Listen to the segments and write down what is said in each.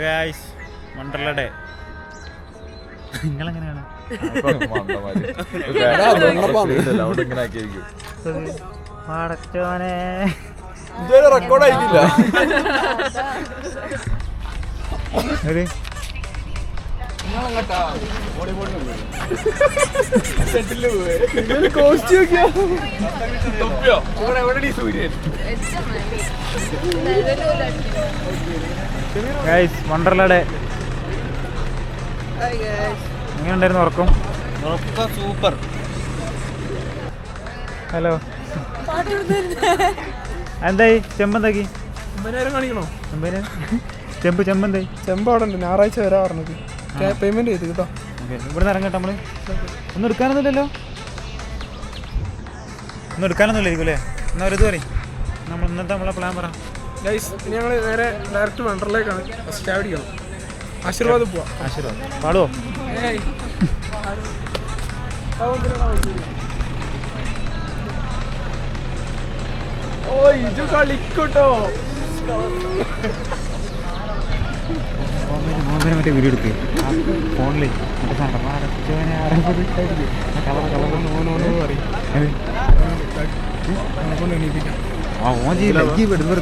Guys Wonderla day നിങ്ങളെങ്ങനെയാണ് പടച്ചോനെ record ആയിട്ടില്ല. Guys Wonderla day എങ്ങനെയുണ്ടായിരുന്നു ഉറക്കം? സൂപ്പർ. ഹലോ എന്തായി ചെമ്പെന്താക്കി കാണിക്കണോ? ചെമ്പെന്തായി? ചെമ്പ് അവിടെ ഉണ്ട്. ഞായറാഴ്ച വരാ പറഞ്ഞത്. പേയ്മെന്റ് ചെയ്ത് കേട്ടോ. ഇവിടുന്ന് ഇറങ്ങട്ടെ നമ്മള്. ഒന്നും എടുക്കാനൊന്നുമില്ലല്ലോ. ഒന്നും എടുക്കാനൊന്നുമില്ലായിരിക്കും അല്ലേ? എന്നാ ഒരു ഇത് പറയും നമ്മൾ ഇന്നത്തെ നമ്മളെ പ്ലാൻ പറ. ഗൈസ് ഇനി ഞങ്ങൾ നേരെ ഡയറക്റ്റ് വണ്ടർലേക്കാണ്. ഫസ്റ്റ് അടിക്കണം. ആശീർവാദം പോവാം. ആശീർവാദം പാടുവോ? ഓ ഇത് കളിക്കട്ടോ. മറ്റേ വീഡിയോ എടുക്ക് ഫോണില്.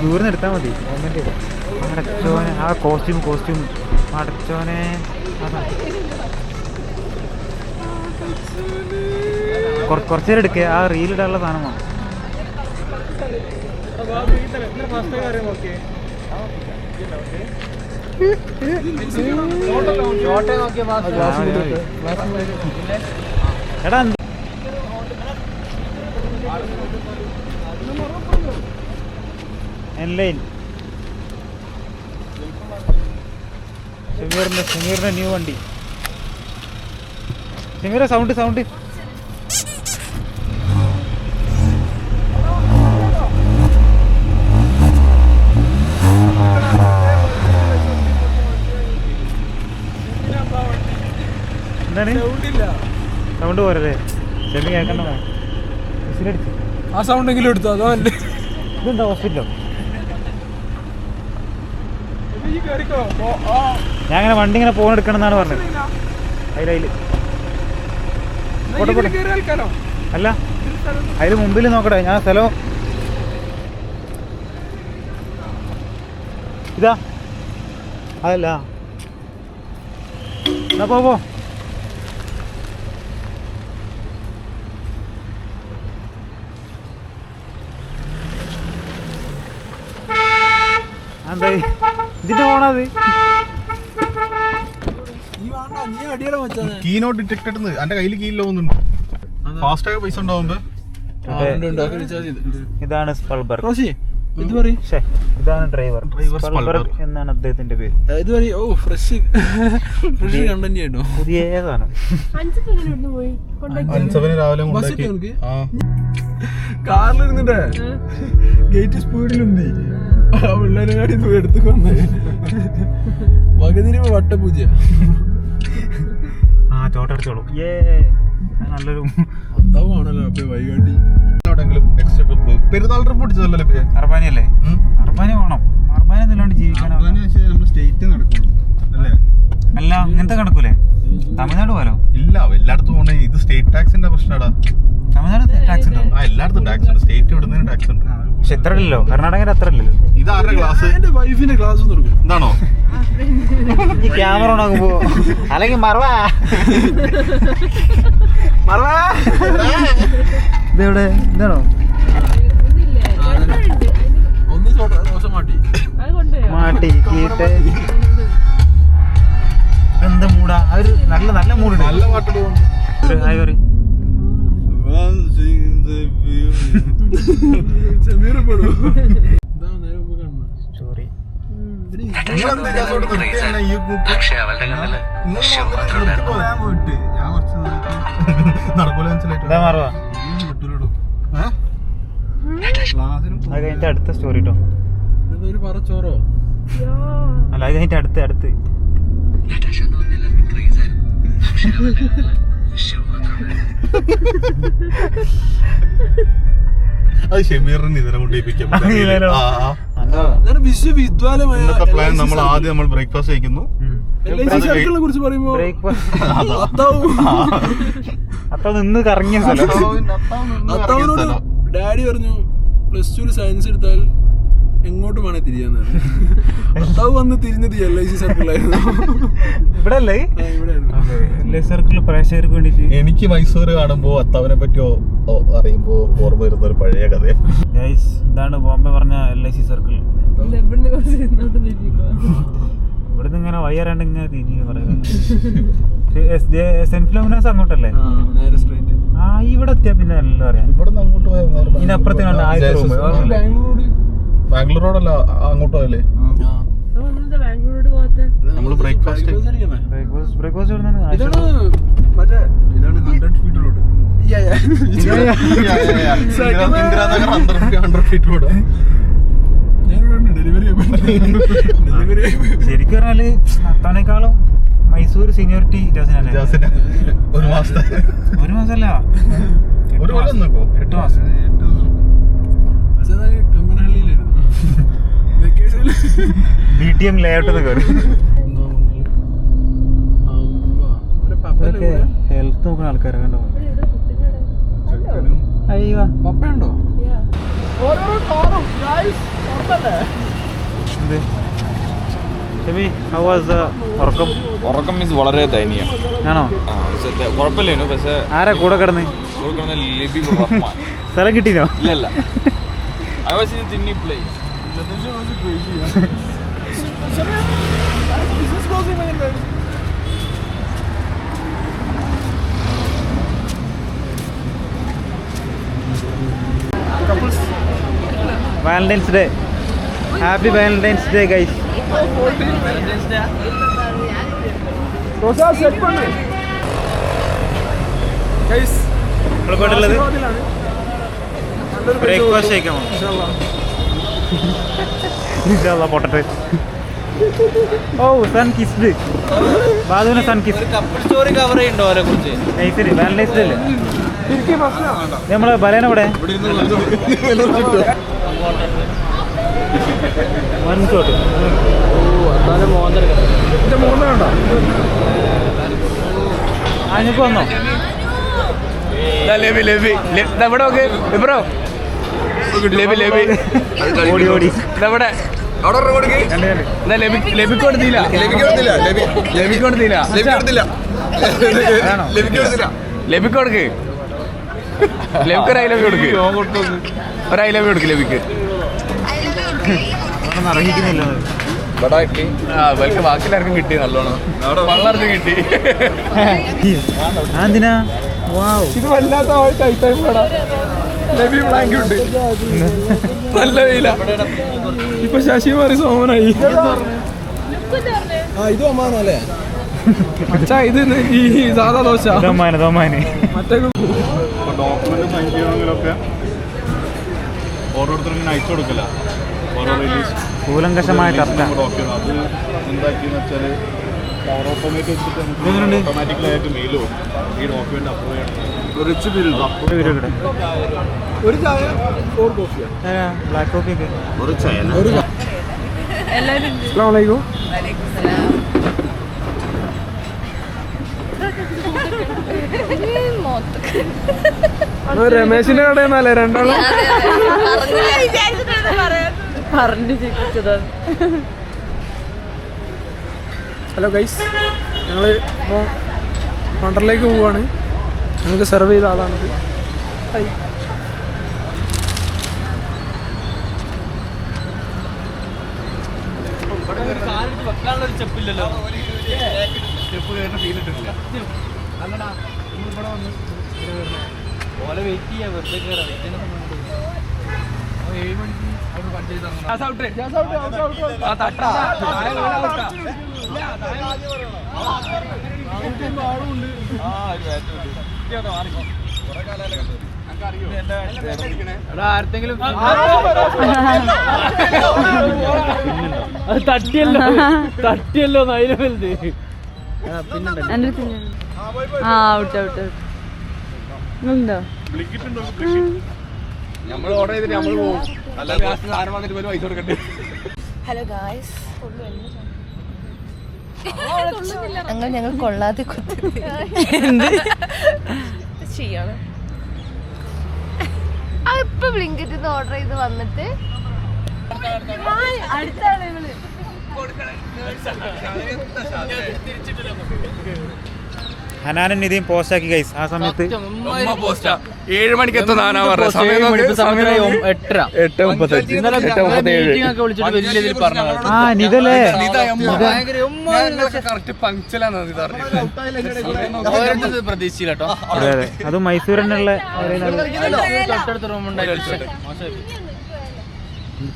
ദൂരം എടുത്താൽ മതി. അടച്ചോനെ ആ കോസ്റ്റ്യൂം അടച്ചോനെ കുറച്ചു നേരം എടുക്കുക. ആ റീലിടാനുള്ള സാധനമാണ്. എടാ എൻലൈൻ ഷമീറിന്റെ ന്യൂ വണ്ടി. ഷമീറ സൗണ്ട് എന്താണ് സൗണ്ട് പോരല്ലേ? ഷമി കേൾക്കണ്ട. ആ സൗണ്ട് എങ്കിലും എടുത്തോ. അതോ ഇതെന്താ ഹോസ്പിറ്റലോ? ഞാൻ അങ്ങനെ വണ്ടി ഇങ്ങനെ ഫോൺ എടുക്കണം എന്നാണ് പറഞ്ഞത്. അതില് അല്ല അതില് മുമ്പിൽ നോക്കട്ടെ. ഞാൻ സ്ഥലം ഇതാ അതല്ല. എന്നാ പോ. എന്തായി ഇതിന്റെ ഫോണത്? കീനോട്ട് ഡിറ്റക്റ്റഡ് എന്റെ കയ്യിൽ കീഴിൽ പോകുന്നുണ്ട്. ഫാസ്റ്റ് ആയ പൈസ ഉണ്ടാവുമ്പോ ഇതാണ് സ്പൾബർ. ഇതാണ് ഡ്രൈവർ എന്നാണ് അദ്ദേഹത്തിന്റെ പേര്. പുതിയ സാധനം. രാവിലെ കാറിലിരുന്നിട്ടേ ഗേറ്റ് സ്പീഡിലുണ്ട്. പിള്ളേരെങ്ങാടി എടുത്തുകൊണ്ട് പകുതിരിപ്പോ വട്ടപൂജ. ചോട്ടടിച്ചോളൂ. നല്ലൊരു അതാണല്ലോ വൈകാട്ടി. പെരുന്നാൾ ട്രിപ്പ് പിടിച്ചതല്ലേ അർബാനി അല്ലേ? അർബാനി വേണം. അർബാനി എന്നില്ലാണ്ട് ജീവിക്കാനാണ് സ്റ്റേറ്റ് നടക്കുള്ളൂ അല്ലേ? അല്ല ഇങ്ങനത്തെ കിടക്കൂലേ? തമിഴ്നാട് പോലോ? ഇല്ല എല്ലായിടത്തും പോണേ. ഇത് സ്റ്റേറ്റ് ടാക്സിന്റെ പ്രശ്നമാടാ. തമിഴ്നാട് ടാക്സ് ഉണ്ടോ? എല്ലായിടത്തും ടാക്സ് ഉണ്ട്. സ്റ്റേറ്റ് വിടുന്നതിന് ടാക്സ് ഉണ്ട്. പക്ഷെ എത്ര ഇല്ലല്ലോ. കർണാടകയിൽ അത്ര ഇല്ലല്ലോ. ഇത് ആരുടെ ക്ലാസ്? എന്റെ വൈഫിന്റെ ക്ലാസ് കൊടുക്കും. എന്താണോ ഈ ക്യാമറ ഓണാകുമ്പോ അല്ലെങ്കിൽ മറവാ ഇതെവിടെ? ഇതാണോ മാട്ടിക്കിട്ട്? ഇതെന്താ മൂടാ? ഒരു നല്ല മൂടുണ്ട്. നല്ല പാട്ട് സ്റ്റോറി അത് കഴിഞ്ഞിട്ട് അടുത്ത സ്റ്റോറി കേട്ടോ. പറച്ചോറോ അല്ല അത് കഴിഞ്ഞിട്ട് അടുത്ത് അത് ഷമീറിന് ഇതിനെ കൊണ്ടേപ്പിക്കാം. വിശ്വവിദ്യാലയമായ ഇന്നത്തെ പ്ലാൻ നമ്മൾ ആദ്യം നമ്മൾ ബ്രേക്ക്ഫാസ്റ്റ് കഴിക്കുന്നു. സർക്കിളിനെ കുറിച്ച് പറയുമ്പോ അപ്പൊ നിന്ന് കറങ്ങിയ സ്ഥലം. അത്താവിനോട് ഡാഡി പറഞ്ഞു +2 സയൻസ് എടുത്താൽ എങ്ങോട്ട് വേണേ തിരിയാന്ന്. അത്താവ് വന്ന് തിരിഞ്ഞത് LIC സർക്കിളായിരുന്നു. ഇവിടെ അല്ലേ ഇവിടെ സർക്കിൾ പ്രേക്ഷകർക്ക് വേണ്ടിട്ട്. എനിക്ക് മൈസൂർ കാണുമ്പോ അത്താവിനെ പറ്റി അറിയുമ്പോ ഓർമ്മ വരുന്ന ഒരു പഴയ കഥയാണ്. ഇതാണ് ബോംബെ പറഞ്ഞ LIC സർക്കിൾ. ഇവിടുന്ന് ഇങ്ങനെ വയ്യാറാണ്ട് ഇങ്ങനെ തിരിഞ്ഞ് പറയുന്നത്. സെന്റ് ഫിലോമിനാസ് അങ്ങോട്ടല്ലേ? നേരെ സ്ട്രൈറ്റ്. ആ ഇവിടെ എത്തിയാ പിന്നെ എല്ലാം അറിയാം. ഇവിടെ നിന്ന് അങ്ങോട്ട് പോയാൽ ഇതിനപ്പുറത്തേക്കാണ് ആദ്യത്തെ റൂം. ബാംഗ്ലൂർ റോഡല്ല അങ്ങോട്ട് പോയല്ലേ? നമ്മള് ബ്രേക്ക്ഫാസ്റ്റ് ബ്രേക്ക്ഫാസ്റ്റ് ഇവിടുന്നാണ്. ഇതാണ് 100 feet road. Indiranagar 100 feet road. ശരിക്കും പറഞ്ഞാല് അത്താനേക്കാളും മൈസൂർ സീനിയോറിറ്റി ഒരു മാസത്തെ 1 മാസമല്ല, 8 മാസം. BTM ലേഔട്ട് കയറി ഹെൽത്ത് നോക്കുന്ന ആൾക്കാരെ കണ്ടോ? അയ്യോ പപ്പയുണ്ടോ? ഉറക്കം മീൻസ് വളരെ ദയനീയം ആണോ? കുഴപ്പമില്ലേനു. പക്ഷെ ആരാ കൂടെ കിടന്ന് സ്ഥലം കിട്ടിയോ? ഇല്ലല്ല. I was in Jinni place. Valentine's day. Happy valentine's day guys. Breakfast കഴിക്കാമോ? പൊട്ടട്ടെ. Oh sun kissed. ബാദുവിനെ സൺ കിസ്. സ്റ്റോറി കവർ ചെയ്യണ്ടോ അവരെ കുറിച്ച്? നൈസ്. വാലന്റൈൻസ് ഡേ അല്ലേ? നമ്മളെ ബലേന ഇവിടെ വൻചോട്ട്. അതിനിപ്പോ വന്നോ? ഓടി ഓടി ലഭിക്കൊടുക്ക് ലഭിക്ക് അർഹിക്കുന്നില്ല. ബാക്കിലാർക്കും കിട്ടി. നല്ലോണം വള്ളർന്ന് കിട്ടി. എന്തിനാ? വാവ്, ഇത് വല്ലാത്ത ബ്ലാങ്കുണ്ട്. നല്ല വെയില. ഇപ്പൊ ശശി മാറി സോമനായി. ഇത് ഒമാനല്ലേ? ഇത് ഈ സാധാ ദോശ. മറ്റേ ഡോക്യുമെന്റ് സൈൻ ചെയ്യണമെങ്കിലൊക്കെ ഓരോരുത്തരും ഇങ്ങനെ അയച്ചു കൊടുക്കില്ല. ഓരോ റിലീസ് കൂലങ്കഷമായ ചർച്ച. ഡോക്യുമെന്റ് അത് എന്താക്കിയെന്ന് വെച്ചാല് ഓട്ടോമാറ്റിക് വെച്ചിട്ട് ഓട്ടോമാറ്റിക്കലായിട്ട് മെയിൽ പോകും. ഈ ഡോക്യുമെന്റ് അപ്രൂവ് ചെയ്യണം. ഒരു ചായ 4 കോഫി. ബ്ലാക്ക് കോഫി ഒക്കെ. ഒരു ചായ. അസ്സലാമലൈക്കും. രമേശിന്റെ കടയെന്നല്ലേ രണ്ടാളും? ഹലോ ഗൈസ്, ഞങ്ങള് വണ്ടറിലേക്ക് പോവാണ്. ഞങ്ങൾക്ക് സെർവ് ചെയ്ത ആളാണിത്. വെക്കാനുള്ളൊരു സ്റ്റെപ്പില്ലല്ലോ. സ്റ്റെപ്പ് കയറുന്ന ഫീൽ ഇട്ടിട്ടില്ല. ഓലെ വെയിറ്റ് ചെയ്യാം. വെറുതെ കയറാം. 7 മണിക്ക് അവിടെ കട്ട് ചെയ്ത് ആർക്കെങ്കിലും തട്ടിയല്ലോ അതിന് വലുത്. നമ്മൾ ഓർഡർ ചെയ്തിട്ട് നമ്മൾ പോകും. ഹലോ ഗായ്സ്, ഞങ്ങൾ കൊള്ളാതെ ചെയ്യാണ്. ഇപ്പൊ ബ്ലിങ്കിറ്റ് ഓർഡർ ചെയ്ത് വന്നിട്ട് അടുത്താണ് ഇവള്. ഹനാനും നിധിയും പോസ്റ്റാക്കി ഗൈസ്. ആ സമയത്ത് 7 മണിക്ക് എത്തുന്ന നിതല്ലേ പ്രതീക്ഷിച്ചില്ല കേട്ടോ. അതെ അതെ, അത് മൈസൂരിനുള്ള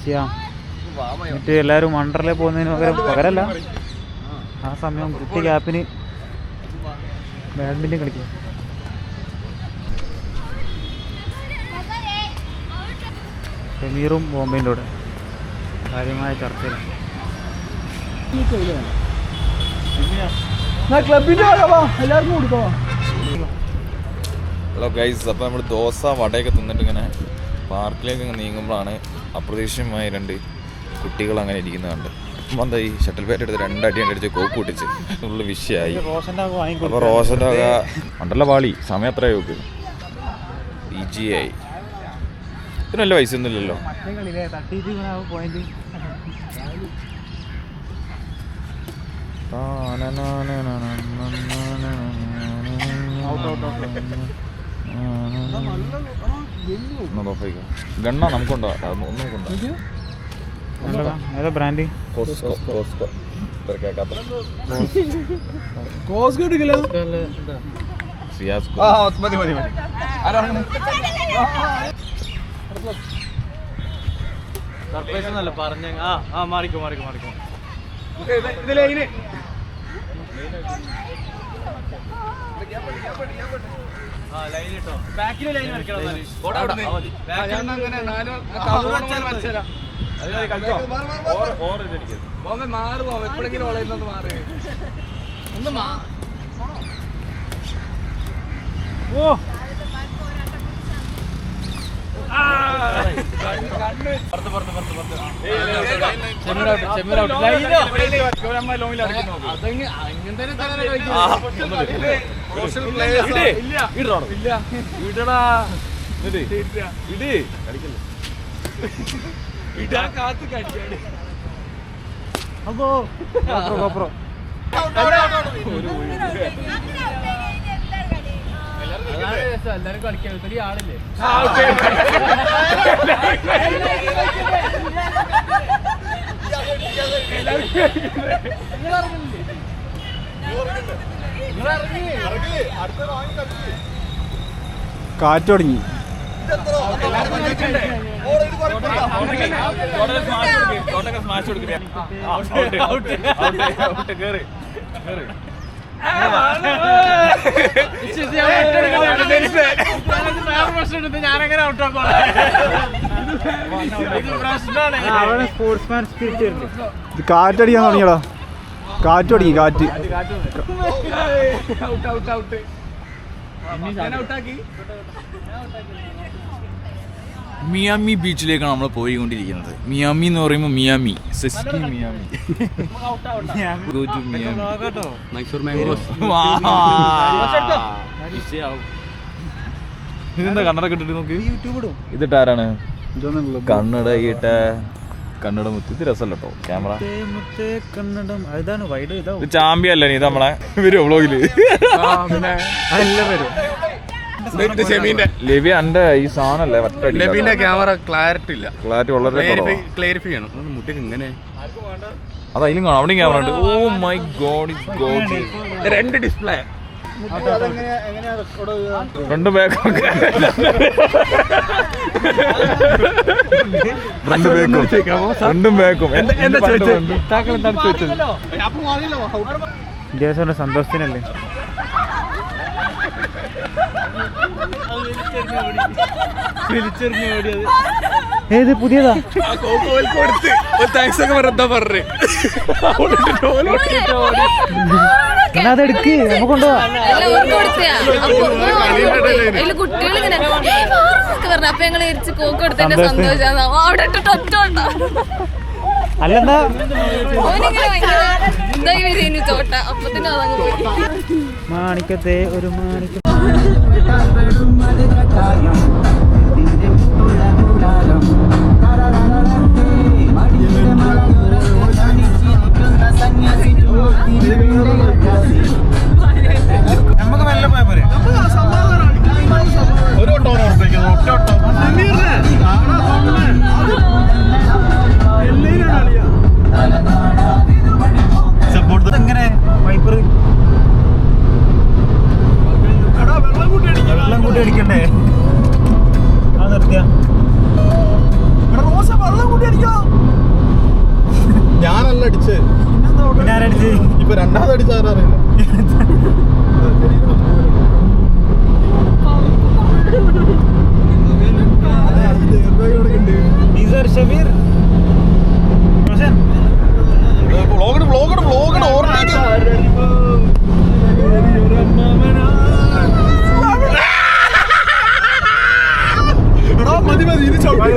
ചെയ്യാം. എന്നിട്ട് എല്ലാവരും വണ്ടറിലെ പോകുന്നതിന് പകരല്ല, ആ സമയം കുട്ടി ഗ്യാപ്പിന് ബാഡ്മിന്റൺ കളിക്കും. സമീറും ബോംബെൻ്റെ കൂടെ കാര്യമായ ചർച്ചയിലാണ്. ഹലോ ഗൈസ്, അപ്പോൾ നമ്മൾ ദോശ വടയൊക്കെ തിന്നിട്ട് ഇങ്ങനെ പാർക്കിലേക്ക് നീങ്ങുമ്പോഴാണ് അപ്രതീക്ഷിതമായ 2 കുട്ടികൾ അങ്ങനെ ഇരിക്കുന്നുണ്ട്. എന്താ ഈ ഷട്ടിൽ ബാറ്റ് എടുത്ത് 2 അടി അടിച്ച് കോക്ക് കൂട്ടിച്ച് ഫുള്ള് വിഷയമായി. അപ്പോൾ റോഷൻ്റെ വക ഉണ്ടല്ലോ പാളി. സമയം എത്രയായി നോക്ക്, ഈജിയായി. ഇതിന് വല്ല പൈസ ഒന്നും ഇല്ലല്ലോ. ഗണ്ണ നമുക്കുണ്ടോ? ഒന്നും കൊണ്ടോ? ഏതാ ബ്രാൻഡ്? സർപ്രൈസ് എന്നല്ല പറഞ്ഞ. മാറിക്കോ മാറിക്കോ മാറിക്കോ. ലൈൻ കിട്ടോ, ബാക്കിൽ ലൈൻ വരയ്ക്കണം. എല്ലാരും കളിക്കാൻ ഒത്തിരി ആളില്ലേ? കാറ്റ് തുടങ്ങി. ഞാനങ്ങനെ ഔട്ടാക്കോളാം. സ്പോർട്സ്മാൻ സ്പിരിറ്റ് ഉണ്ട്. ഇത് കാറ്റടിക്കാൻ തുടങ്ങിയടാ. കാറ്റ് തുടങ്ങി, കാറ്റ്. മിയാമി ബീച്ചിലേക്കാണ് നമ്മൾ പോയിക്കൊണ്ടിരിക്കുന്നത്. മിയാമി എന്ന് പറയുമ്പോൾ മിയാമി മിയാമി ഇതെന്താ കണ്ണട ഇട്ടിട്ട് നോക്ക്. ഇതിട്ട് ആരാണ് കണ്ണട ഇട്ട? കണ്ണട മുത്ത്. ഇത് രസമല്ല കേട്ടോ ക്യാമറ. ഇത് ചാമ്പ്യല്ലേ നീ നമ്മളെ വരുമോ വ്ളോഗില്? ലെവി എന്റെ ഈ സാധനല്ലേ ലെവിന്റെ ക്യാമറ ക്ലാരിറ്റി ഇല്ല. ക്ലാരിറ്റി വളരെ ക്ലാരിഫൈ ചെയ്യണം. മുട്ടിക്ക് ഇങ്ങനെ അതതിലും കാണാം. അവിടെയും ക്യാമറ ഉണ്ട്. Oh my god, 2 display. Front ബാക്കും ഫ്രണ്ടും ബാക്കും. ഇന്ത്യ സന്തോഷത്തിനല്ലേ? വിളിച്ചെറിഞ്ഞ് ഓടിയത്. ഏത് പുതിയതാ? താങ്ക്സ് ഒക്കെ പറഞ്ഞാ പറഞ്ഞു. എന്നാ അതെടുക്ക്, നമുക്ക് കൊണ്ടുപോവാ. കുട്ടികളിങ്ങനെ പറഞ്ഞു. അപ്പൊ ഞങ്ങൾ ഇരിച്ച് കോക്ക് കൊടുത്തതിന്റെ സന്തോഷം അവിടെ ഇട്ടിട്ട് ഒറ്റ ഉണ്ടോ അല്ലെന്താ ഓനിങ്ങനെ ഭയങ്കര ചോട്ട. അപ്പൊ തന്നെ അതങ്ങ് പോയി. മാണിക്കത്തെ ഒരു മാണിക്ക. നമുക്ക് മെല്ലെ പോയാ പോരെ. ഒരു ഓട്ടോ ഒറ്റ ഓട്ടോ എങ്ങനെ വൈപ്പർ വെള്ളം കൂട്ടി അടിക്കണ്ടേ? ആ നിർത്തിയ ഞാനല്ല അടിച്ചേ. പിന്നെ ആരടിച്ച്? ഇപ്പൊ രണ്ടാമത് അടിച്ചാരറിയില്ല. ഷബീർ വ്ളോഗിട് ഓർമ്മ മതി മതി ഇത് ചോട്ടെ.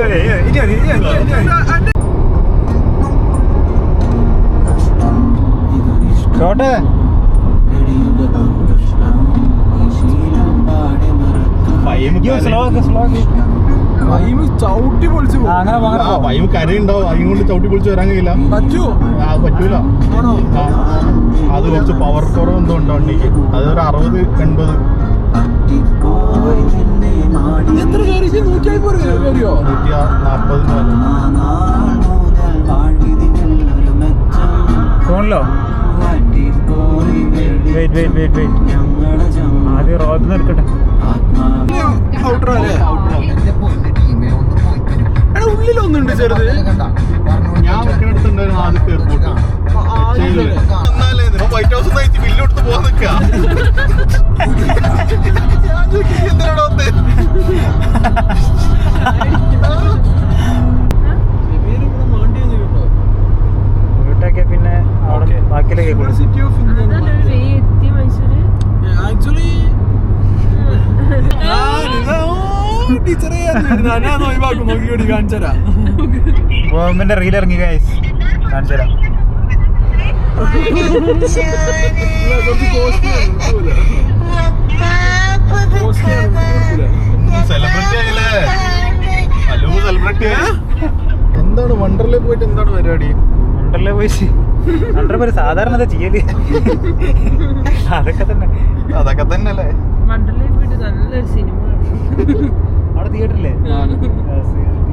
ചവിട്ടി പൊളിച്ചു അങ്ങനെ പയ്യം കരയുണ്ടാവും. അതിന് കൊണ്ട് ചവിട്ടി പൊളിച്ച് വരാൻ കഴിയില്ല. പറ്റൂല. അത് കുറച്ച് പവർ കുറവ് എന്തോ ഉണ്ടോ വണ്ടിക്ക്. അതൊരു 60-80. എത്ര കയറി? 150 കയറിയോ? 140 ഫോണിലോ? ആദ്യം റോഡിൽ എടുക്കട്ടെ. ഉള്ളിലൊന്നുണ്ട് ചെറുത്. ഞാൻ വെക്കണടുത്തുണ്ടായിരുന്നു ആദ്യത്തെ എയർപോർട്ട്. വൈറ്റ് ഹൗസ് നയിച്ച് ബില്ല് കൊടുത്ത് പോകാൻ നിൽക്കുക. വീട്ടൊക്കെ പിന്നെ അവിടെ ബാക്കിയിലെ കേൾക്കുള്ളൂ. സിറ്റി ഓഫ് ആക്ച്വലി ടീച്ചറെ ഞാൻ ഒഴിവാക്കും. നോക്കിയോടി കാണിച്ചരാ. ഗവൺമെന്റ് റീൽ ഇറങ്ങി ഗൈസ്, കാണിച്ചുതരാം. സെലിബ്രിറ്റി ആയില്ലേ? Hello celebrity. എന്താണ് വണ്ടർലേ പോയിട്ട് എന്താണ് പരിപാടി? വണ്ടർലേ പോയി വണ്ടർ സാധാരണ എന്താ ചെയ്യല്? അതൊക്കെ തന്നെ അല്ലേ. മണ്ഡലയിൽ പോയിട്ട് നല്ലൊരു സിനിമ അവിടെ തിയേറ്ററില്ലേ?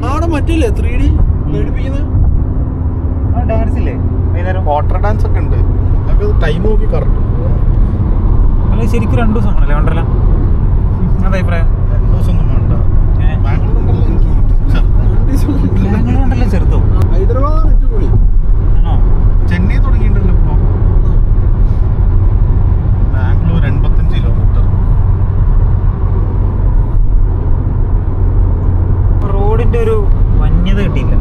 അവിടെ മറ്റില്ലേ 3D പേടിപ്പിക്കുന്നത്? ആ ഡാൻസ് ഇല്ലേ വൈകുന്നേരം? വാട്ടർ ഡാൻസ് ഒക്കെ ഉണ്ട്. അതൊക്കെ ടൈം നോക്കി കറക്റ്റ്. അല്ലെ ശരിക്കും 2 ദിവസം ആണല്ലേ വണ്ടർല? എന്താ അഭിപ്രായം? 2 ദിവസം ഒന്നും വേണ്ട. ബാംഗ്ലൂർ ഉണ്ടല്ലോ ചെറുതോ? ഹൈദരാബാദ് അടിപൊളി. ആണോ? ചെന്നൈ തുടങ്ങിയിട്ടുണ്ടല്ലോ ഇപ്പൊ. ബാംഗ്ലൂർ 85 കിലോമീറ്റർ. റോഡിന്റെ ഒരു വന്യത കിട്ടിയില്ല.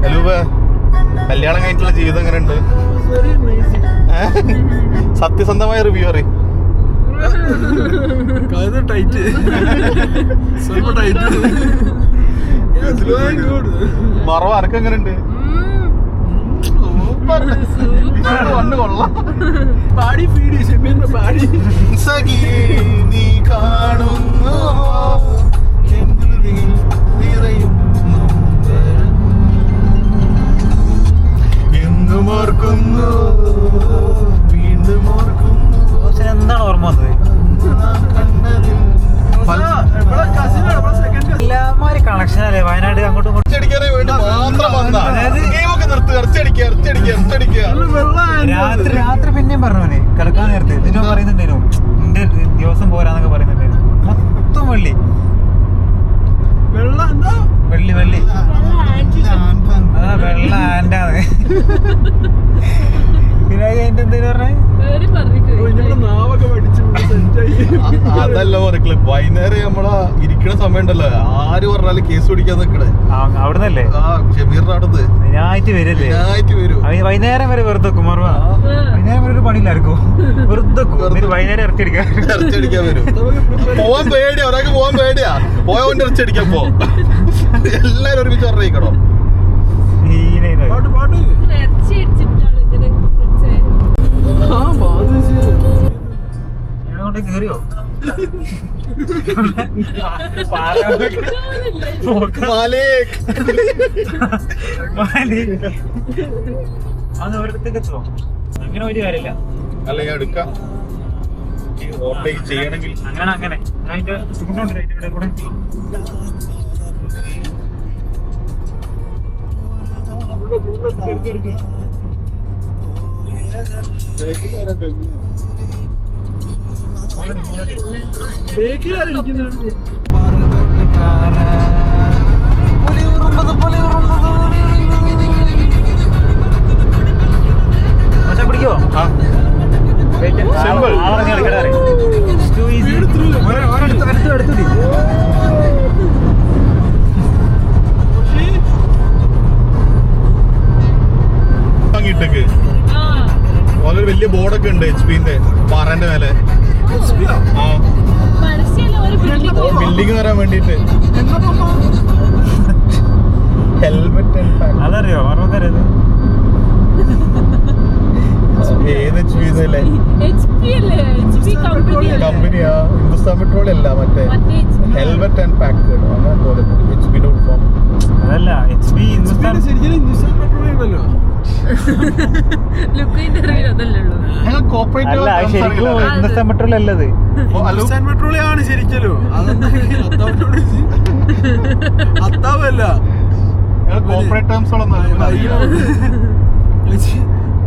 ഹലോ, കല്യാണം കഴിഞ്ഞിട്ടുള്ള ജീവിതം എങ്ങനെ ഉണ്ട്? സത്യസന്ധമായ റിവ്യൂ അറിയും. ടൈറ്റ് സ്വല്പം ടൈറ്റ്. മറവ് അനക്ക് എങ്ങനെ ഉണ്ട്? വണ്ണ് കൊള്ളാം. പാടി ഫീഡ് ഷെമീറിന്റെ പാടി. നീ കാണുന്നു എന്നും ഓർക്കുന്നു വീണ്ടും ഓർക്കുന്നു. എന്താണ് ഓർമ്മ വന്നത്? എല്ലാമാരും കണക്ഷൻ അല്ലേ വയനാട് അങ്ങോട്ടും ഇങ്ങോട്ടും. അടിക്കാനായി വേണ്ടി മാത്രം വന്നാ. ഗെയിമൊക്കെ നിർത്തുക. രാത്രി പിന്നെയും പറഞ്ഞോനെ കിടക്കാൻ നേരത്തെ ഇതിനോ പറയുന്നുണ്ടായിരുന്നു നിന്റെ ദിവസം പോരാന്നൊക്കെ പറയുന്നുണ്ടായിരുന്നു. മൊത്തം വെള്ളി വെള്ളി വെള്ളി. ആ വെള്ള ആൻഡാണ്. പിന്നെ എന്തേലും പറഞ്ഞേ? ഇനിയിവിടെ നാവൊക്കെ പഠിച്ച് സെറ്റായി. അതല്ല പറയല് വൈകുന്നേരം നമ്മളെ ഇരിക്കണ സമയം ഉണ്ടല്ലോ, ആര് പറഞ്ഞാലും കേസ് പിടിക്കാൻ നിക്കണേ. അവിടുന്നല്ലേ ആ ഷമീറിന്റെ അടുത്ത് ഞായിട്ട് വരല്ലേ? ഞാനായിട്ട് വരും. വൈകുന്നേരം വരെ വെറുതെ കുമാർ വൈകുന്നേരം വരെ ഒരു പണിയില്ലായിരിക്കും. വെറുതെ വൈകുന്നേരം ഇറച്ചിടിക്കാൻ വരും. പോവാൻ പേടിയാ, ഒരാൾക്ക് പോവാൻ പേടിയാ. പോയവന്റെ ഇറച്ചടിക്കാൻ പോ. എല്ലാരും ഒരുമിച്ച് പറഞ്ഞിരിക്കണോ? പാട്ട് പാട്ട് ആ ബാധിച്ച് കൊണ്ട് കേറിയോ? അത് ഒരിടത്തേക്ക് എത്തുമോ? അങ്ങനെ ഒരു കാര്യമില്ല. അല്ല ഞാൻ എടുക്കാം ഓവർടേക്ക് ചെയ്യണമെങ്കിൽ. അങ്ങനെ അതിന്റെ ചൂടുണ്ട് ഇവിടെ കൂടെ. പിടിക്കോ? വാങ്ങിയിട്ടേക്ക് വളരെ വലിയ ബോർഡൊക്കെ ഉണ്ട് HP-ന്റെ പാറന്റെ മേലെ. ആ ബിൽഡിംഗ് വരാൻ വേണ്ടിട്ട് ഹെൽമെറ്റ് അതറിയോ? ഓർമ്മക്കറിയത് ഏത് കമ്പനിയാ? ഹിന്ദുസ്ഥാൻ പെട്രോളിയം അല്ല, മറ്റേ ഹെൽമെറ്റ് ആൻഡ് പാക്ക് അങ്ങനെ പോലെ HP-ന്റെ ഉൾഫോം. അതല്ല HP ഹിന്ദുസ്ഥാൻ. ശരിക്കും ഹിന്ദുസ്ഥാൻ പെട്രോളിയം ഉണ്ടല്ലോ. അല്ല ശരിക്കും ഹിന്ദുസ്ഥാൻ പെട്രോൾ അല്ലത്. ഹിന്ദുസ്ഥാൻ പെട്രോളിയം ആണ് ശരിക്കല്ലോ. അത്താവല്ല കോർപ്പറേറ്റ് ടേംസുകളൊന്നും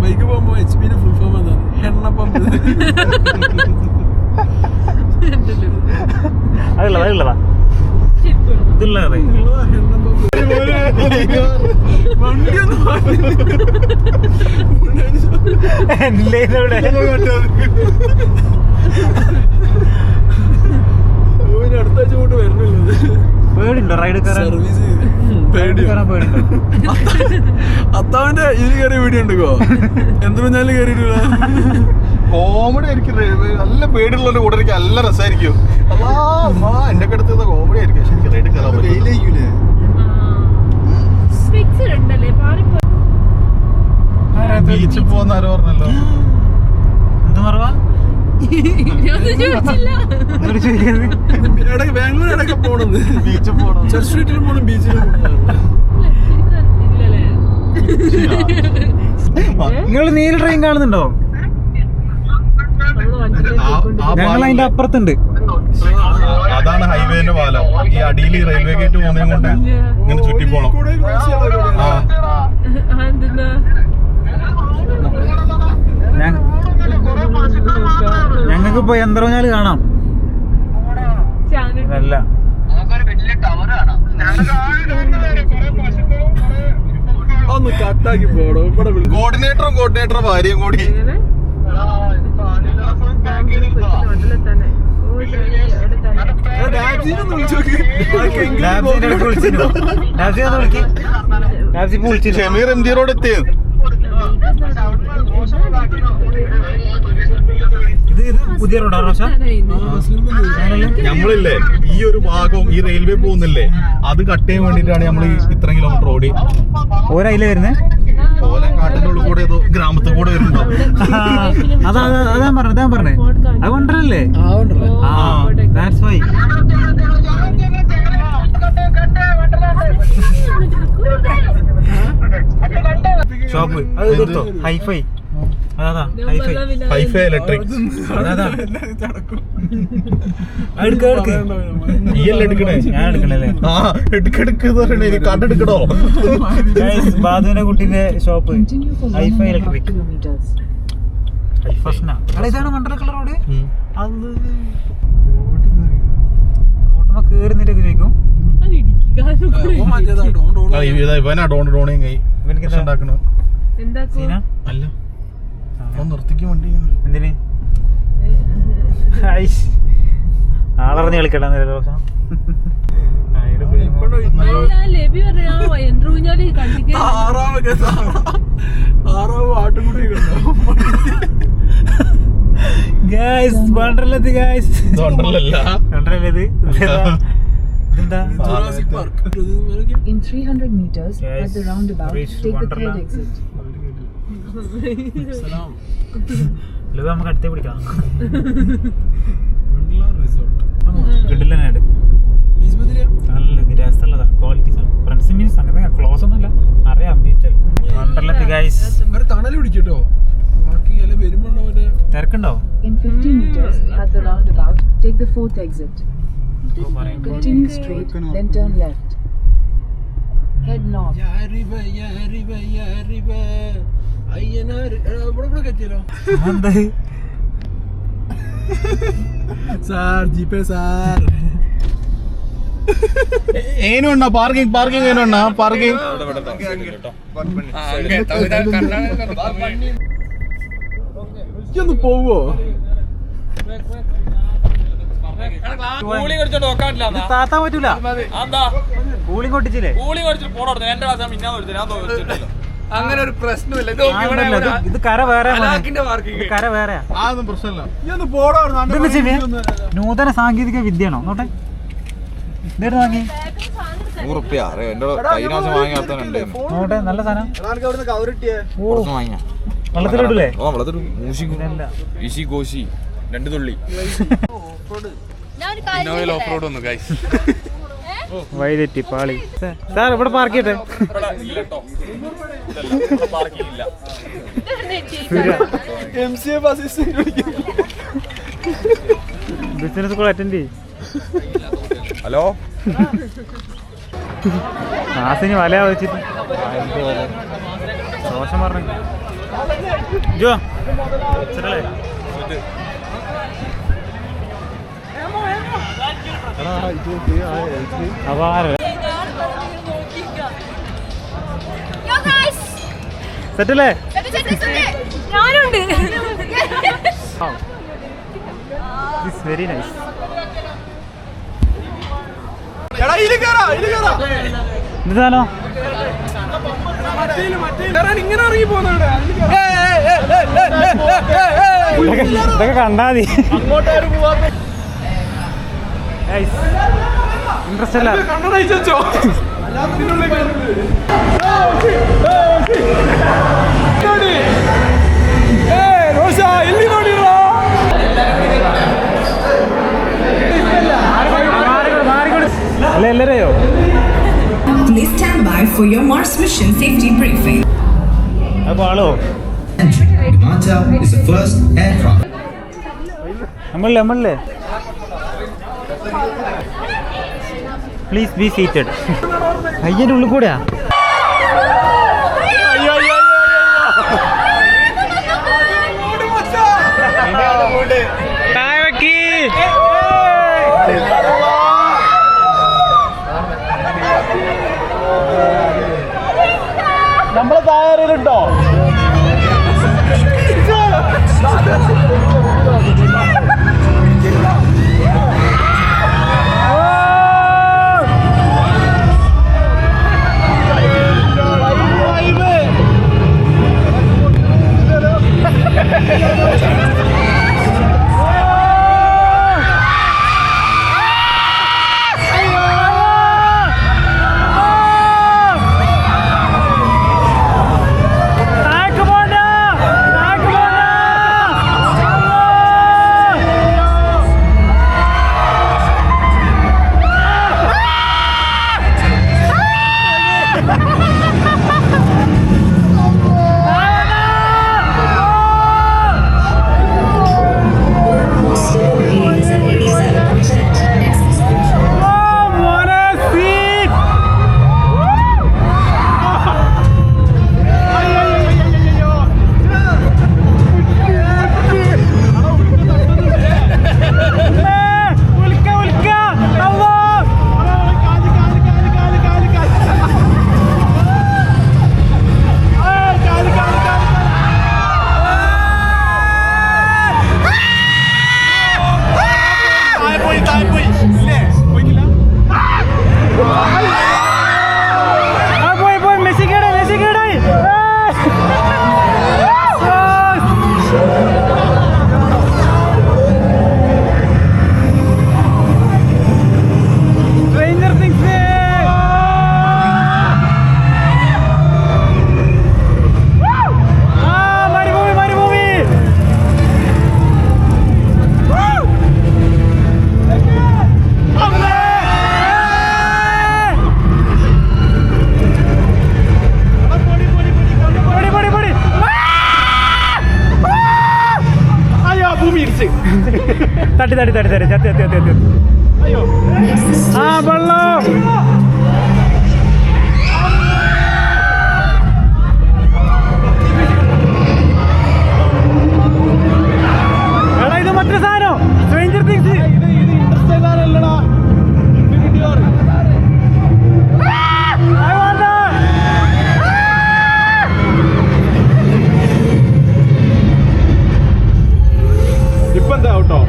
ബൈക്ക് പോകുമ്പോ HP-ന്റെ ഫുൾ ഫോം എന്താണ്? എണ്ണ പമ്പ്. അതുള്ളതാ ഇതുള്ളതേ. അടുത്താഴ്ച കൊണ്ട് വരണല്ലോ. പേടിണ്ടോ റൈഡ് കയറാൻ? സർവീസ് പേടിണ്ടോ? അത്താവിന്റെ ഇതിൽ കയറിയ വീഡിയോ ഉണ്ടോ? എന്ത് പറഞ്ഞാലും കയറിയിട്ടില്ല. കോമഡി ആയിരിക്കും. നല്ല പേടിയുള്ളവരുടെ കൂടെ എനിക്ക് നല്ല രസമായിരിക്കും. എന്റെ ഒക്കെ അടുത്ത് കോമഡി ആയിരിക്കും. ശരിക്കും റൈഡ് കയറാൻ പറ്റില്ലേ? ബീച്ചിൽ പോകുന്ന ആരോ പറഞ്ഞല്ലോ. എന്ത് പറവാ? ബാംഗ്ലൂർ ഇടയ്ക്ക് പോണെന്ന്. ബീച്ചിൽ പോകണം, ചർച്ച് സ്ട്രീറ്റിലും പോണം, ബീച്ചിലും നിങ്ങൾ നീല ട്രെയിൻ കാണുന്നുണ്ടോ? ഞങ്ങൾ അതിന്റെ അപ്പുറത്തുണ്ട്. അതാണ് ഹൈവേന്റെ പാലം. ഈ അടിയിൽ റെയിൽവേ ഗേറ്റ് പോകുന്നതും കൊണ്ട് ഇങ്ങനെ ചുറ്റി പോണം. ഞങ്ങൾക്ക് ഇപ്പൊ യന്ത്രഞ്ഞാല് കാണാം. അല്ല ഒന്ന് കട്ടാക്കി പോടോ. കോർഡിനേറ്ററും ഭാര്യയും കൂടി ഷമീർ MG റോഡ് എത്തിയത്. ഇത് പുതിയ റോഡാണ്. പക്ഷെ നമ്മളില്ലേ ഈ ഒരു ഭാഗവും ഈ റെയിൽവേ പോകുന്നില്ലേ, അത് കട്ട് ചെയ്യാൻ വേണ്ടിട്ടാണ് നമ്മൾ ഇത്ര കിലോമീറ്റർ ഓടി. ഓരയില വരുന്നേ ഓല കാട്ടിന്റെ ഉള്ളിൽ കൂടെ ഏതോ ഗ്രാമത്തിൽ കൂടെ വരുന്നുണ്ടോ? അതാ പറഞ്ഞേ അത് കൊണ്ടല്ലേ? That's why. ഷോപ്പ് അത് തീർത്തോ? ഹൈഫൈ. അതാ ഹൈഫൈ ഇലക്ട്രിക്. എടുക്കണേ ഞാൻ എടുക്കണല്ലേ? കണ്ടെടുക്കണോ? ബാധുവിന്റെ കുട്ടിന്റെ ഷോപ്പ് ഹൈഫൈ ഇലക്ട്രിക്. ഇതാണ് മണ്ഡല കളർ റോഡ്. അത് റോട്ടുമ്പോ കേറുന്നിട്ടൊക്കെ ചോദിക്കും. ഇവനാ ഡോണിങ് അല്ല നിർത്തിക്കും വണ്ടി. എന്തിന് ആളറിഞ്ഞ് കളിക്കണ്ടെന്നല്ലോ. താറാവ് ആട്ടുകുട്ടി In 300 meters at the roundabout, take the third exit. നമുക്ക് അടുത്തേ പിടിക്കാം. കിടിലനായിട്ട് നല്ല രസമുള്ളതാ. ക്വാളിറ്റി ഫ്രണ്ട്സ് മീൻസ് അങ്ങനെ ക്ലോസ് ഒന്നുമില്ല, അറിയാം. വണ്ടർലത്ത് ഗൈസ് തണല് പിടിക്കട്ടോ. ബാക്കി അല്ല വരുമ്പോ തിരക്കുണ്ടോ? In 50 meters at the roundabout, take the fourth exit. Continue straight, then turn left. Head north. Sir ജീപ്പേ സാർ ഏനുണ്ടാ പാർക്കിംഗ് ഏനുണ്ടാ പാർക്കിംഗ് ഒന്ന് പോവോ? താത്താൻ പറ്റൂല. കൂളിംഗ് ഒട്ടിച്ചില്ലേ? അങ്ങനെ ഒരു പ്രശ്നമില്ല. ഇത് കര വേറെ, കര വേറെ. അതൊന്നും പ്രശ്നമില്ല. നൂതന സാങ്കേതിക വിദ്യയാണോ? നോട്ടെ വാങ്ങി നോട്ടെ, നല്ല സാധനം. വെള്ളത്തിലിടൂലേ? രണ്ട് തുള്ളി വൈതെറ്റി പാളി. സാർ ഇവിടെ പാർക്ക് ചെയ്യട്ടെ. ബിസിനസ് സ്കൂൾ അറ്റൻഡ് ചെയ്യും. ഹലോ നാസിന് വല വെച്ചിട്ട് ദോഷം പറഞ്ഞു. ജോ ചെറലേ സെറ്റല്ലേ? Very nice. എന്താണോ ഇങ്ങനെ ഇറങ്ങി പോകുന്ന ഇതൊക്കെ കണ്ടാ മതി. ഇൻട്രസ്റ്റ് അല്ല. കണ്ണടച്ചോ എല്ലി നോടിയോ? അല്ല എല്ലാരെയോ. Please stand by for your Mars mission safety briefing. അപ്പൊ ആളോ Vimanta is the first aircraft. നമ്മളല്ലേ പ്ലീസ് ബി സീറ്റഡ്. അയ്യൻ്റെ ഉള്ളിൽ കൂടെയാ. നമ്മളെ താരോ Stranger Things. മരുഭൂമി. തട്ടി ചത്തി. ആ വെള്ളം. എടാ ഇത് മറ്റൊരു സാധനം. Stranger things. ഇപ്പൊ എന്താ ഔട്ടോ?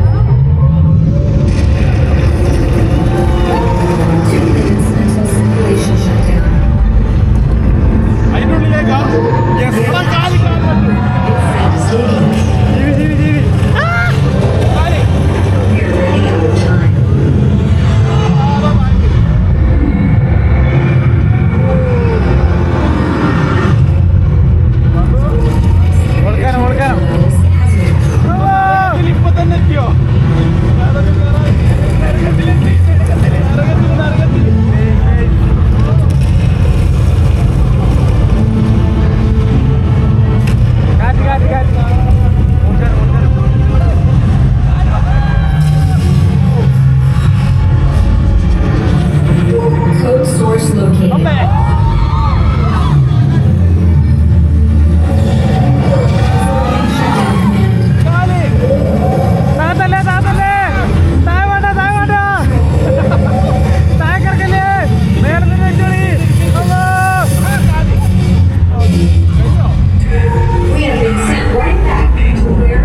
അതിനുള്ളിലേക്കാ? ഇപ്പൊ തന്നെ എത്തിയോ? Code source located. We have been sent right back to where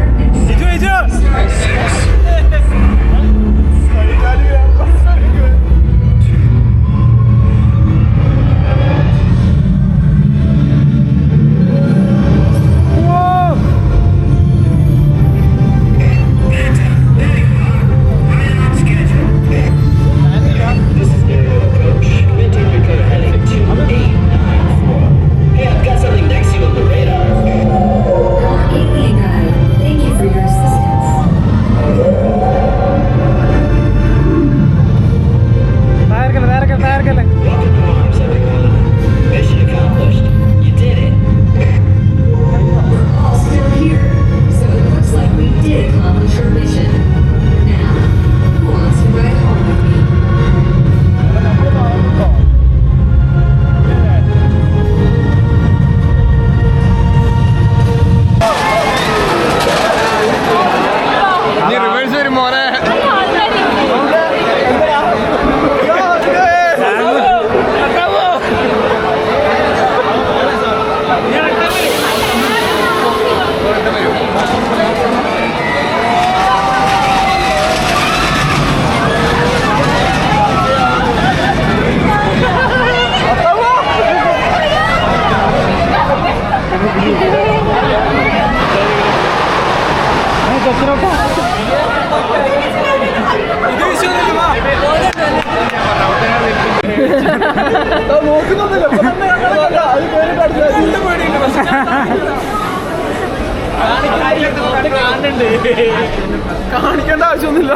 കാണിക്കേണ്ട ആവശ്യമൊന്നുമില്ല.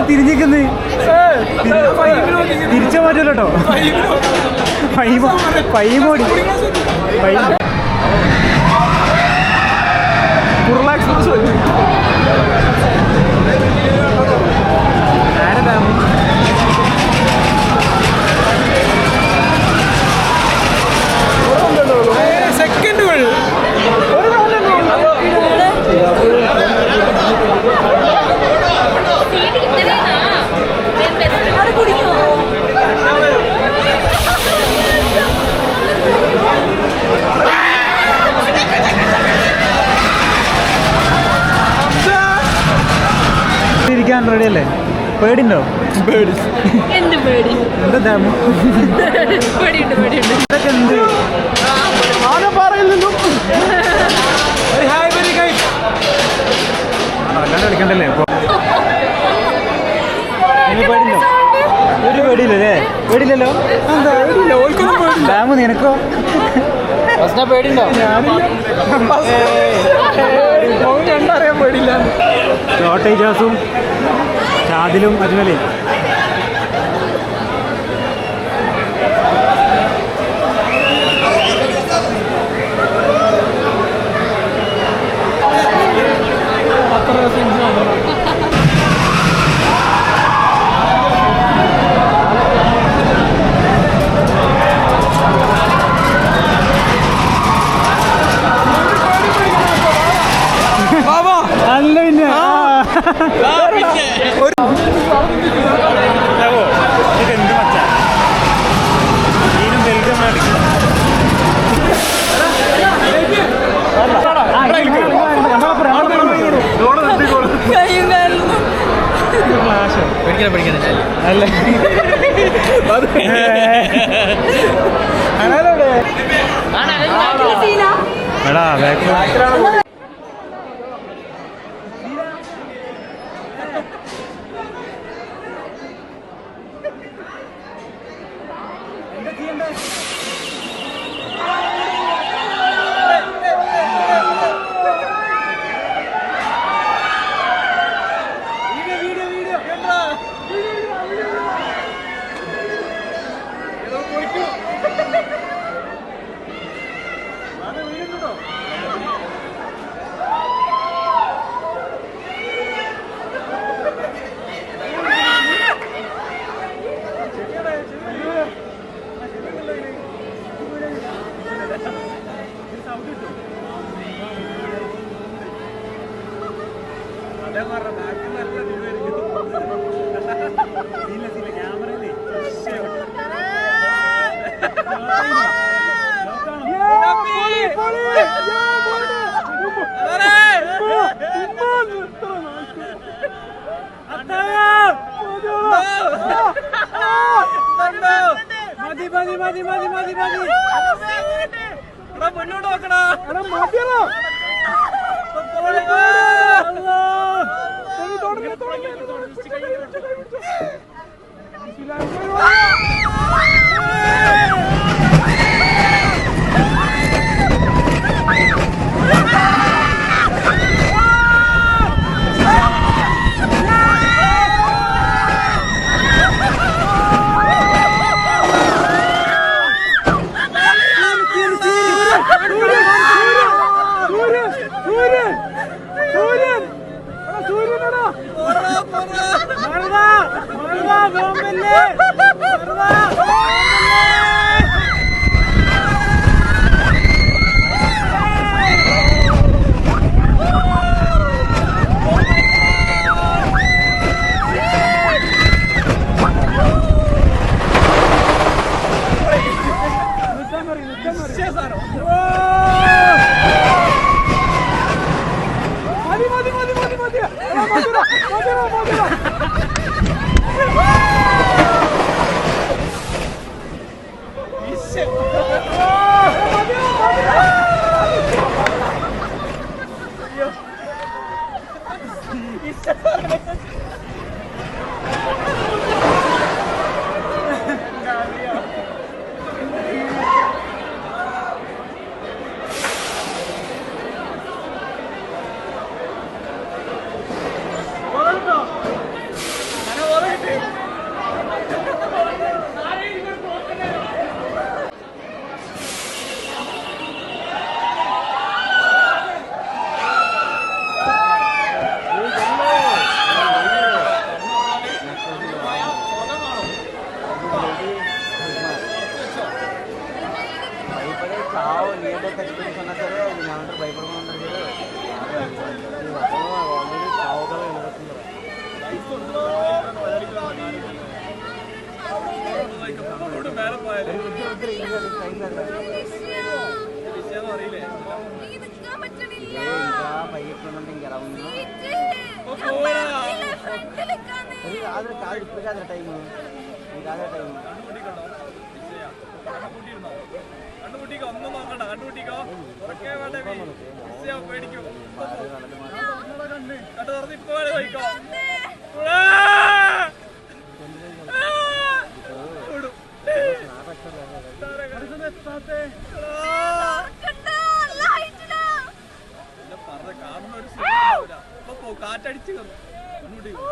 തിരിഞ്ഞിരിക്കുന്നത് തിരിച്ചു മാറ്റല്ലോ കേട്ടോ. പൈമോടി കുർള എക്സ്പ്രസ് സെക്കൻഡുകൾ ഇരിക്കാൻ റെഡി അല്ലേ? പേടിണ്ടോ? എന്ത് പേടി? എന്താ ദാമു? പേടിയുണ്ട് പേടിയുണ്ട്. ഇതൊക്കെ എന്ത്? അല്ലാണ്ട് കളിക്കണ്ടല്ലേ ഇപ്പൊ? പേടിണ്ടോ? ഒരു പേടിയില്ലല്ലേ? പേടില്ലല്ലോ. ഡാമു നിനക്കോ? പേടിണ്ടോ? കണ്ടറിയാൻ പേടില്ല. ഷോർട്ടേജാസും ഷാദിലും അജ്മലേ അല്ല പിന്നെ എന്ത് മച്ചാ നീനും വെൽക്കം അല്ലേ എടാ ബാക്കിൽ മുന്നോട്ട് നോക്കണ ഫ്രണ്ടിൽ കണ്ടുപിടിക്കോ, ഒന്നും നോക്കണ്ട, കണ്ടുപിടിക്കോ. പേടിക്കൂ. കണ്ടു തുറന്ന് ഇപ്പൊ കഴിക്കോ. കാണുന്ന ഒരു കാറ്റടിച്ച് കണ്ടുപിടിക്കോ.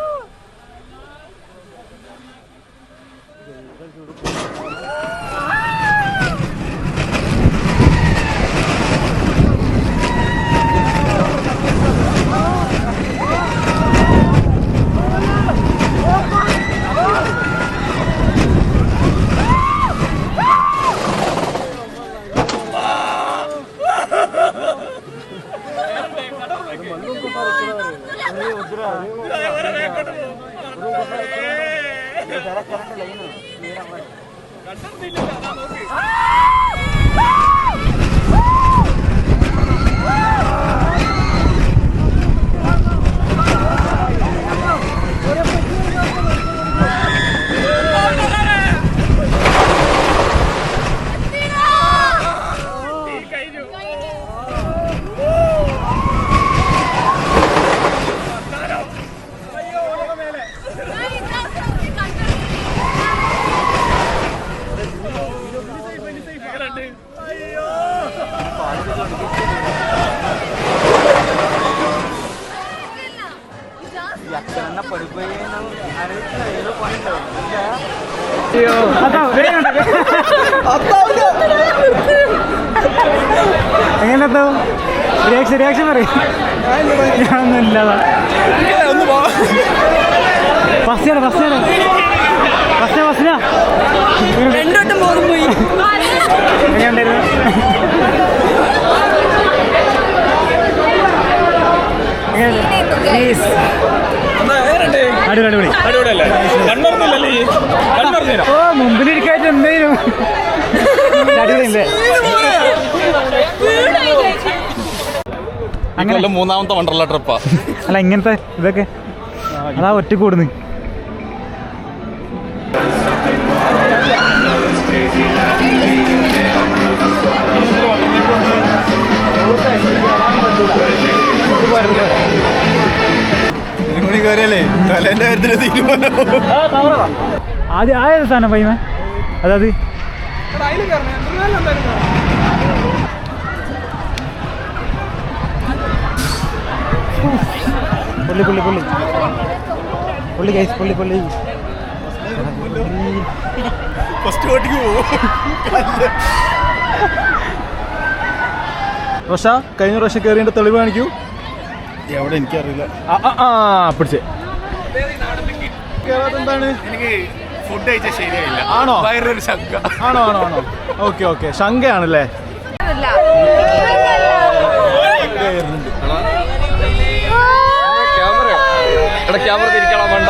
എങ്ങനെത്താ റിയാക്ഷൻ പറയും? ഞാനൊന്നും ഇല്ലാതാ. രണ്ടോട്ടം ബോധം പോയി. എങ്ങനെയുണ്ടായിരുന്നു? അടിപൊളി. ഓ മുമ്പിലിരിക്കായിട്ട് എന്തേലും അടിപൊളിയല്ലേ? അങ്ങനെ മൂന്നാമത്തെ വണ്ടർല ട്രിപ്പാ. അല്ല ഇങ്ങനത്തെ ഇതൊക്കെ അതാ ഒറ്റ കൂടുന്നു. ആദ്യം ആയ സാധനം പൈമ അതായത് പുള്ളി ഗൈസ് പുള്ളി റോഷ കഴിഞ്ഞ പ്രാവശ്യം കയറിയതിന്റെ തെളിവ് കാണിക്കൂ. എവിടെ എനിക്കറിയില്ല. പിടിച്ചേ എന്താണ്? എനിക്ക് ഫുഡ് കഴിച്ചാൽ ശരിയായില്ല. ആണോ? വയറൊരു ശങ്ക. ആണോ? ഓക്കെ ശങ്കയാണല്ലേ? ക്യാമറ തിരിക്കണം വേണ്ട.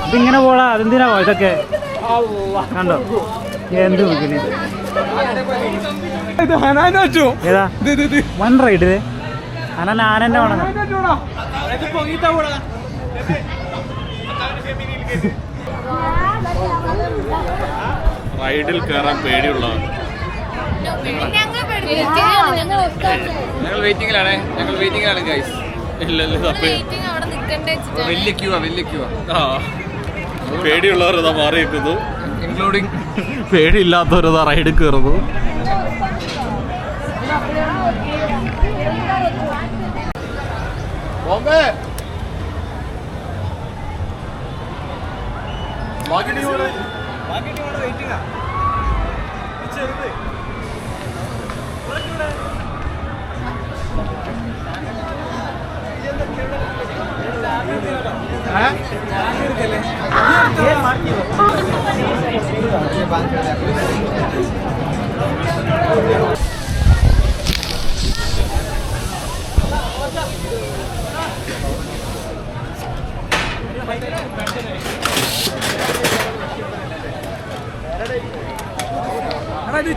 ഇതിങ്ങനെ പോടാ, അതെന്തിനാ ഇതൊക്കെ കണ്ടോ? എന്ത് വിളിക്കണേ ഏതാ വൺ റൈഡ്? അന ആനന്നെ വേണം. റൈഡിൽ കയറാൻ പേടിയുള്ളതാണ്. ഞങ്ങൾ വെയിറ്റിംഗിലാണ് ഗൈസ്. വലിയ ക്യൂവാ. പേടിയുള്ളവർ ഇതാ മാറി നിൽക്കുന്നു, ഇൻക്ലൂഡിങ് പേടിയില്ലാത്തവർ ഇതാ റൈഡിൽ കയറുന്നു.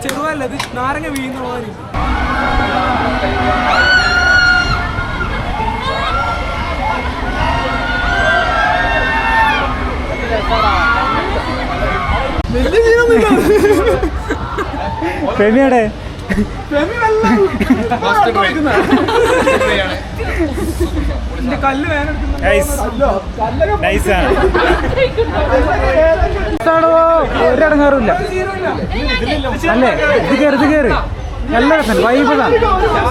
ചെറുതല്ല, ഇത് നാരങ്ങ വീഴുന്ന പോലെ. ഫെമിയുടെ കല്ല് വേണം. ഒരടങ്ങാറില്ല അല്ലേ? ഇത് കയറി നല്ല രസം വൈബാണ്.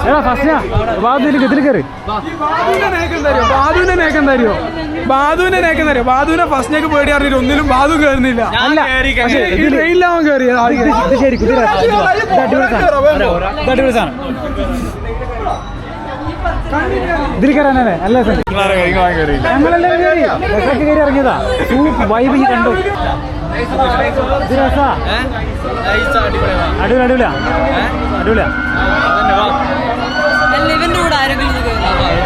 എടാ ഫസ്റ്റാ ബാദുവിലേക്ക് ഇതിൽ കയറി. ബാദുവിനെ നേക്കം തരുമോ? ബാദുവിനെ ഫസ്റ്റിലേക്ക് പേടി അറിഞ്ഞിട്ട് ഒന്നിലും ബാദു കയറുന്നില്ല. അല്ല ട്രെയിനിലാവാൻ കയറിയ ഇത് ശരി അടിപൊളി സാധനം. ഇതിൽ കയറാനല്ലേ നല്ല രസം. ഞങ്ങളെല്ലാം കയറി രസമൊക്കെ കയറി ഇറങ്ങിയതാ. സൂപ്പ് വൈബ് കണ്ടു. ഇത് രസാ, അടിപൊളിയാ.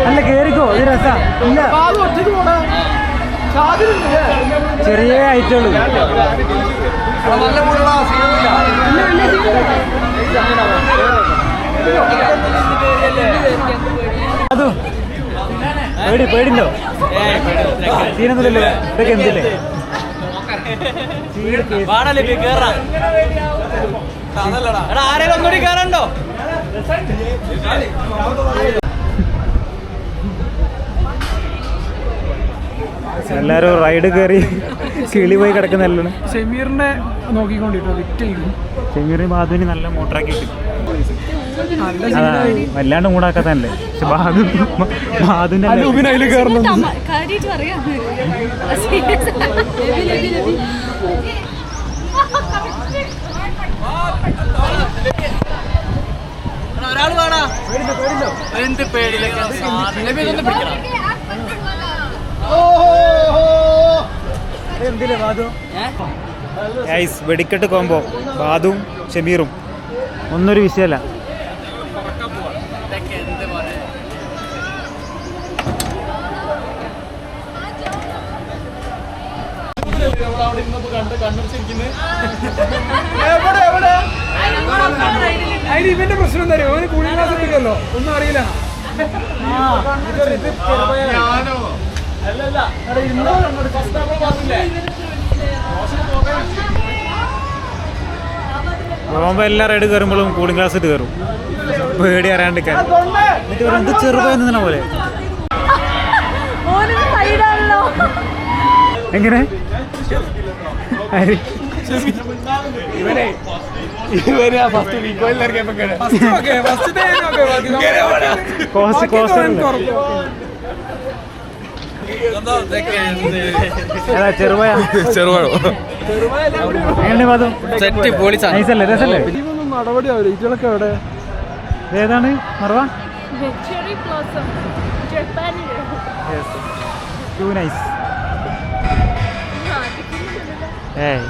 അല്ല കേറിക്കോ, ഇത് രസാ. ഇല്ല ചെറിയ ഐറ്റുള്ളൂ. അതും പേടിണ്ടോ? സീനൊന്നുമില്ലല്ലോ. ഇതൊക്കെ എന്തില്ലേ? ആരെങ്കിലും ഒന്നുകൂടി കയറണ്ടോ? എല്ലാരും റൈഡ് കയറി കിളി പോയി കിടക്കുന്നല്ലോ. ഷമീറിനെ നോക്കിക്കൊണ്ടിട്ടോ വിറ്റ് ചെയ്യും. ഷമീറിന് ബാദുവിന് നല്ല മോട്ടറാക്കി കിട്ടും. അതാ വല്ലാണ്ട് മൂടാക്കാത്തല്ലേ. പക്ഷെ ബാദുവിന്റെ അതിൽ കയറുന്നു. ഒരാൾ വേണോ? എന്ത് പേടിയില്ല. വെടിക്കെട്ട് കോമ്പോ ബാദുവും ഷമീറും ഒന്നൊരു വിഷയമല്ല. അതിന് ഇവന്റെ പ്രശ്നം എന്താ അറിയോ? അവന് കൂളിംഗ് ഗ്ലാസ് ഇട്ടില്ലല്ലോ, ഒന്നും അറിയില്ല. പോകുമ്പോ എല്ലാ റൈഡ് കയറുമ്പോഴും കൂളിംഗ് ഗ്ലാസ് ഇട്ട് കയറും, പേടി അറിയാണ്ടിരിക്കാൻ. എന്നിട്ട് എന്ത് ചെറുതായി നിന്ന പോലെ. എങ്ങനെ ചെറുപഴ നടപടിയാവില്ല. ഇതിലൊക്കെ എവിടെ? ഏതാണ് മറവാ? To nice. ഏയ്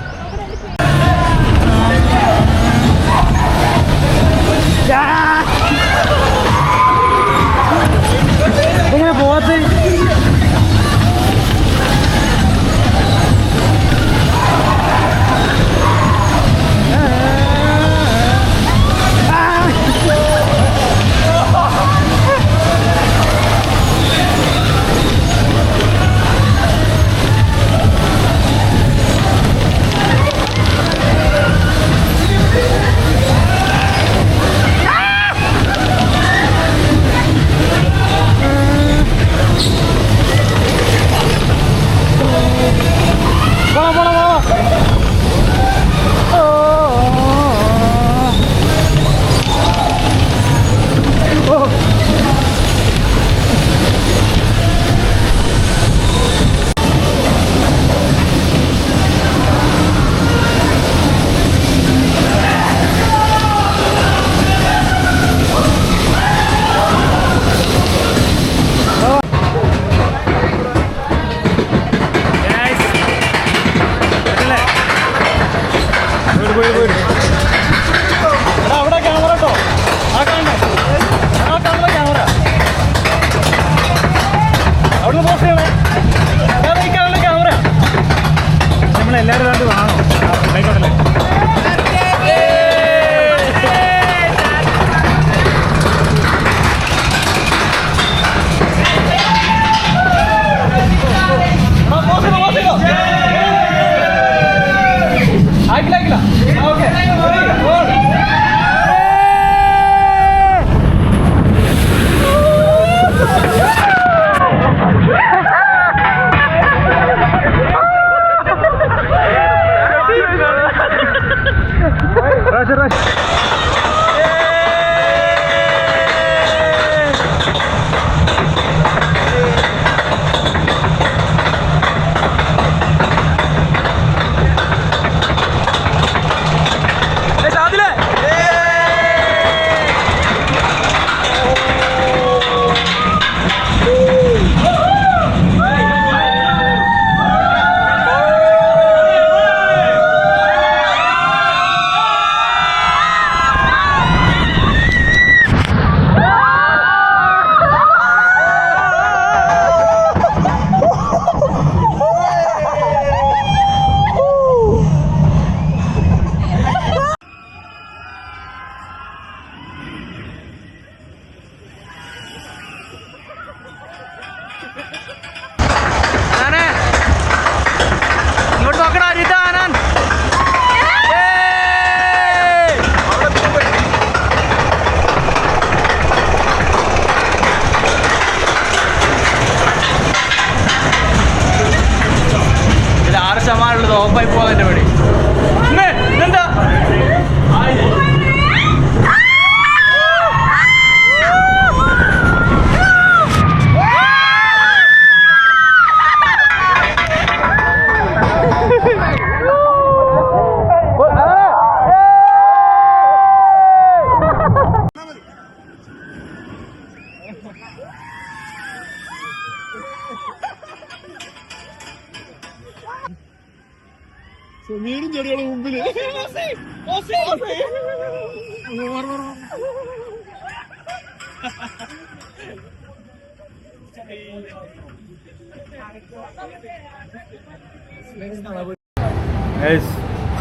വീടും ചെടികളും മുമ്പില്.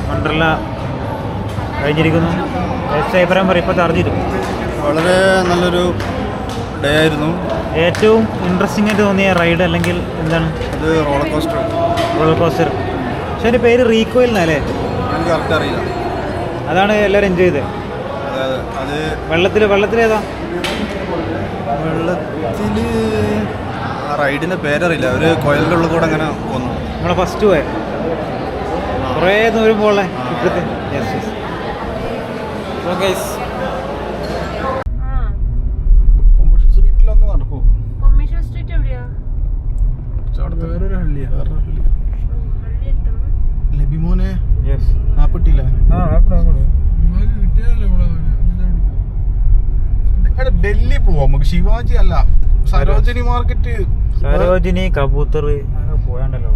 വണ്ടർല കഴിഞ്ഞിരിക്കുന്നു. അഭിപ്രായം പറയും ഇപ്പോൾ അറിഞ്ഞിരും. വളരെ നല്ലൊരു ഡേ ആയിരുന്നു. ഏറ്റവും ഇൻട്രസ്റ്റിംഗ് ആയിട്ട് തോന്നിയ റൈഡ് അല്ലെങ്കിൽ എന്താണ്? അത് റോളർ കോസ്റ്റർ. പക്ഷെ അതിൻ്റെ പേര് റീകോയിൽ എന്നല്ലേ? എനിക്ക് കറക്റ്റ് അറിയില്ല. അതാണ് എല്ലാവരും എൻജോയ് ചെയ്തത്. അത് വെള്ളത്തിലേതാ? വെള്ളത്തിൽ റൈഡിന്റെ പേരറിയില്ല. ഒരു കൊയലിൻ്റെ ഉള്ളിൽ കൂടെ അങ്ങനെ പോന്നു. നമ്മളെ ഫസ്റ്റ് പോയ കുറേ ദൂരം പോലെ ഇപ്പോഴത്തെ. കൊമേഴ്ഷ്യൽ സ്ട്രീറ്റിലൊന്ന് നടക്കും. കൊമേഴ്ഷ്യൽ സ്ട്രീറ്റ് എവിടെയാ? വേറൊരു ഹള്ളിയാ. ലബിമോനെ ആ പെട്ടില്ല. ഡൽഹി പോവാം നമുക്ക്. ശിവാജി അല്ല, സരോജിനി മാർക്കറ്റ്, സരോജിനി, കബൂത്തർ അങ്ങനെ പോയാണ്ടല്ലോ.